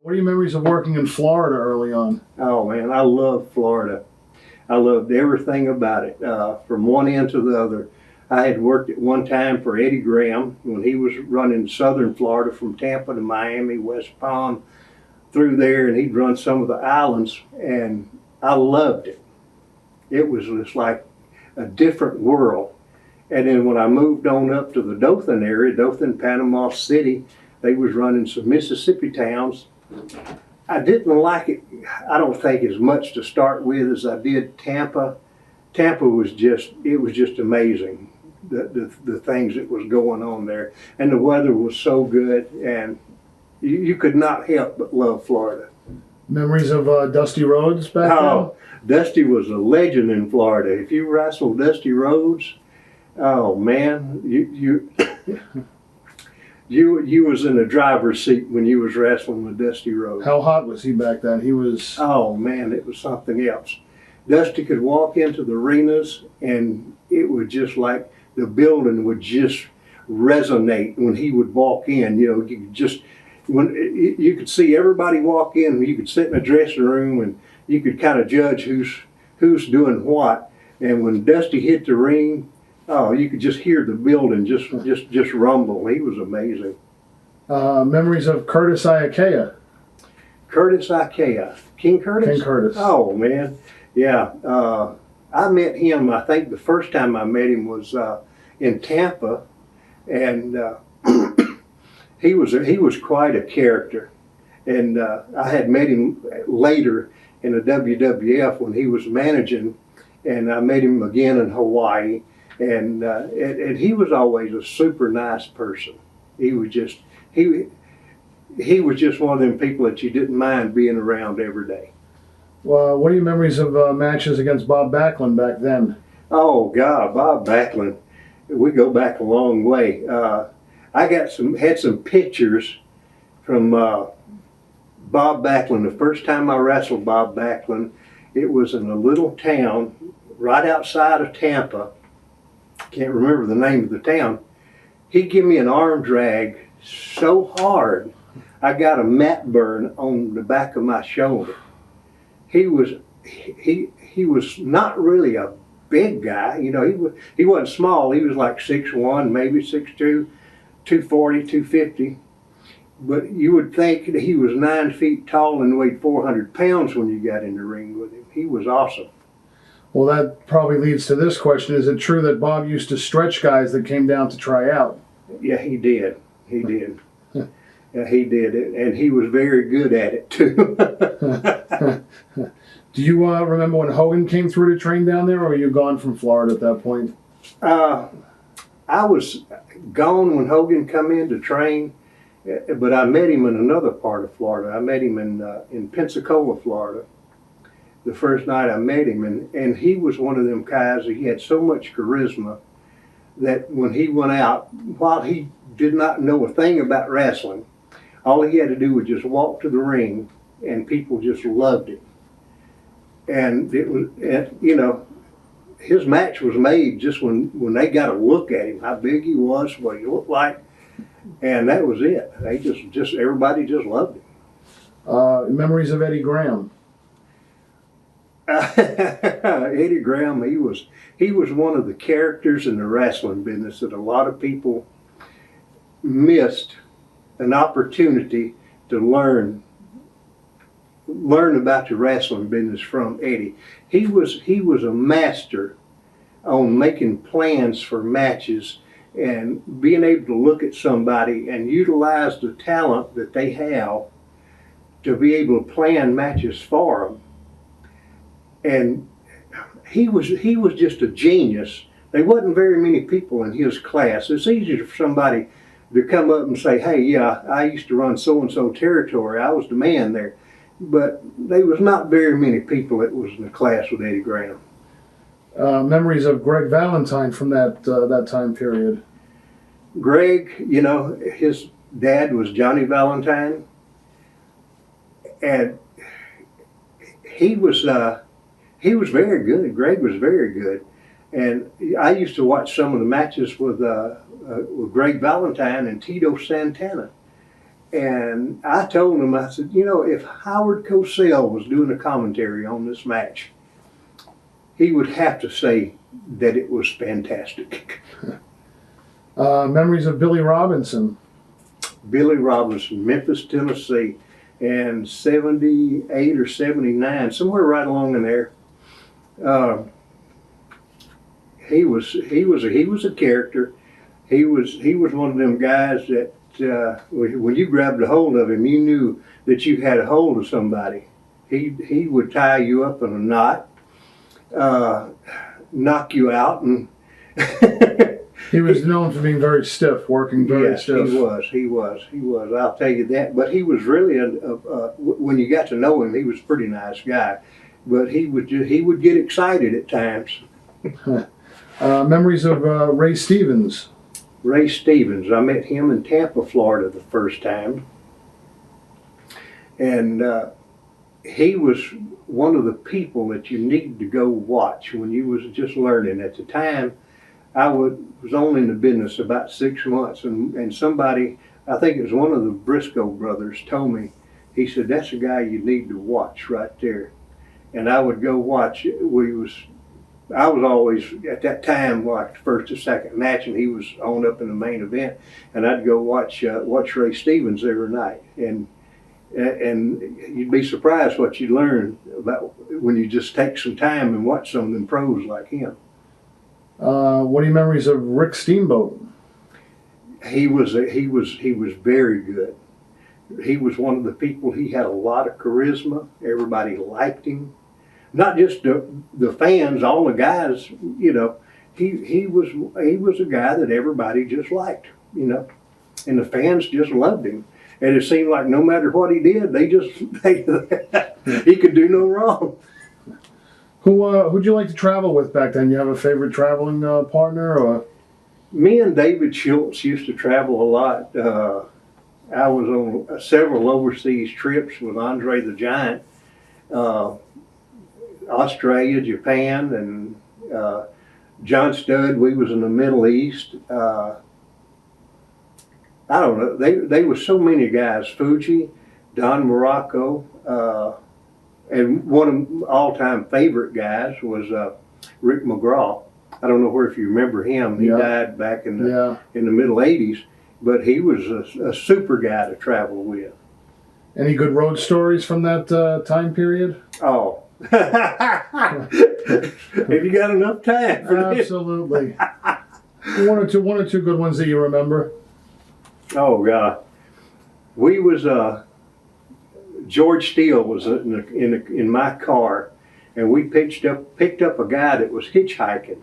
What are your memories of working in Florida early on? Oh man, I love Florida. I loved everything about it, from one end to the other. I had worked at one time for Eddie Graham when he was running southern Florida from Tampa to Miami, West Palm, through there, and he'd run some of the islands, and I loved it. It was just like a different world. And then when I moved on up to the Dothan area, Dothan, Panama City, they was running some Mississippi towns. I didn't like it, I don't think, as much to start with as I did Tampa. Tampa was just, it was just amazing, the things that was going on there. And the weather was so good, and you could not help but love Florida. Memories of Dusty Rhodes back Oh, Dusty was a legend in Florida. If you wrestled Dusty Rhodes, oh man, you was in the driver's seat when you was wrestling with Dusty Rhodes. then? How hot was he back then? He was... Oh man, it was something else. Dusty could walk into the arenas and it was just like the building would just resonate when he would walk in. You know, you could just, when you could see everybody walk in, you could sit in a dressing room and you could kind of judge who's doing what. And when Dusty hit the ring, oh, you could just hear the building just rumble. He was amazing. Memories of Curtis Iakea. Curtis Ikea. King Curtis? King Curtis. Oh, man. Yeah. I met him, I think the first time I met him was in Tampa. And he was quite a character. And I had met him later in the WWF when he was managing. And I met him again in Hawaii. And he was always a super nice person. He was just, he was just one of them people that you didn't mind being around every day. Well, what are your memories of matches against Bob Backlund back then? Oh God, Bob Backlund. We go back a long way. I had some pictures from Bob Backlund. The first time I wrestled Bob Backlund, it was in a little town right outside of Tampa. Can't remember the name of the town. He gave me an arm drag so hard, I got a mat burn on the back of my shoulder. He was not really a big guy, you know. He wasn't small. He was like 6'1", maybe 6'2", 240, 250. But you would think that he was 9 feet tall and weighed 400 pounds when you got in the ring with him. He was awesome. Well, that probably leads to this question. Is it true that Bob used to stretch guys that came down to try out? Yeah, he did. He did. Yeah, he did it, and he was very good at it too. Do you remember when Hogan came through to train down there, or were you gone from Florida at that point? I was gone when Hogan come in to train, but I met him in another part of Florida. I met him in Pensacola, Florida. The first night I met him, and he was one of them guys. He had so much charisma that when he went out, while he did not know a thing about wrestling, all he had to do was just walk to the ring, and people just loved him. And it was, you know, his match was made just when they got a look at him, how big he was, what he looked like, and that was it. They just everybody just loved him. Memories of Eddie Graham. Eddie Graham, he was one of the characters in the wrestling business that a lot of people missed an opportunity to learn about the wrestling business from Eddie. He was a master on making plans for matches and being able to look at somebody and utilize the talent that they have to be able to plan matches for them. And he was just a genius. There wasn't very many people in his class. It's easy for somebody to come up and say, hey, yeah, I used to run so-and-so territory. I was the man there. But there was not very many people that was in the class with Eddie Graham. Memories of Greg Valentine from that time period. Greg, you know, his dad was Johnny Valentine. And he was very good. Greg was very good. And I used to watch some of the matches with Greg Valentine and Tito Santana. And I told him, I said, you know, if Howard Cosell was doing a commentary on this match, he would have to say that it was fantastic. Memories of Billy Robinson. Billy Robinson, Memphis, Tennessee, and 78 or 79, somewhere right along in there. He was a character. He was one of them guys that when you grabbed a hold of him, you knew that you had a hold of somebody. He would tie you up in a knot, knock you out, and He was known for being very stiff, working very stiff. He was. I'll tell you that. But he was really when you got to know him, he was a pretty nice guy. But he would get excited at times. Memories of Ray Stevens. Ray Stevens. I met him in Tampa, Florida the first time. And he was one of the people that you needed to go watch when you was just learning. At the time, I was only in the business about 6 months, and somebody, I think it was one of the Briscoe brothers, told me, he said, that's a guy you need to watch right there. And I would go watch. I was always, at that time, like the first or second match, and he was on up in the main event, and I'd go watch Ray Stevens every night. And you'd be surprised what you learn about when you just take some time and watch some of them pros like him. What are your memories of Rick Steamboat? He was very good. He was one of the people. He had a lot of charisma. Everybody liked him. Not just the fans, all the guys. You know, he was a guy that everybody just liked. You know, and the fans just loved him. And it seemed like no matter what he did, he could do no wrong. Who'd you like to travel with back then? You have a favorite traveling partner, or? Me and David Schultz used to travel a lot. I was on several overseas trips with Andre the Giant, Australia, Japan, and John Studd. We was in the Middle East. I don't know. They were so many guys. Fuji, Don Morocco. And one of my all-time favorite guys was Rick McGraw. I don't know if you remember him. He died back in the middle '80s, but he was a super guy to travel with. Any good road stories from that time period? Oh, have you got enough time for this? Absolutely. one or two good ones that you remember. Oh God, we was George Steele was in my car, and we picked up a guy that was hitchhiking,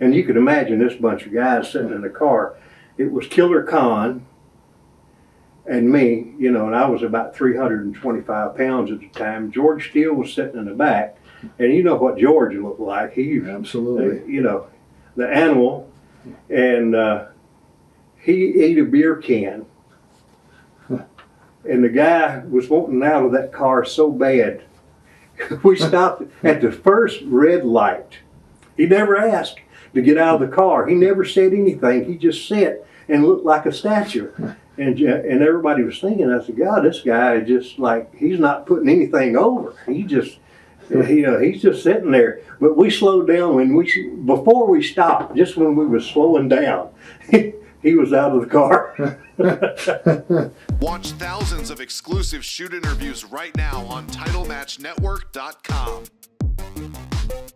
and you could imagine this bunch of guys sitting in the car. It was Killer Khan and me, you know, and I was about 325 pounds at the time. George Steele was sitting in the back, and you know what George looked like. He absolutely, you know, the animal, and he ate a beer can. And the guy was wanting out of that car so bad. We stopped at the first red light. He never asked to get out of the car. He never said anything. He just sat and looked like a statue. And everybody was thinking, I said, God, this guy is just like, he's not putting anything over. He just, he's just sitting there. But we slowed down before we stopped, just when we were slowing down, he was out of the car. Watch thousands of exclusive shoot interviews right now on TitleMatchNetwork.com.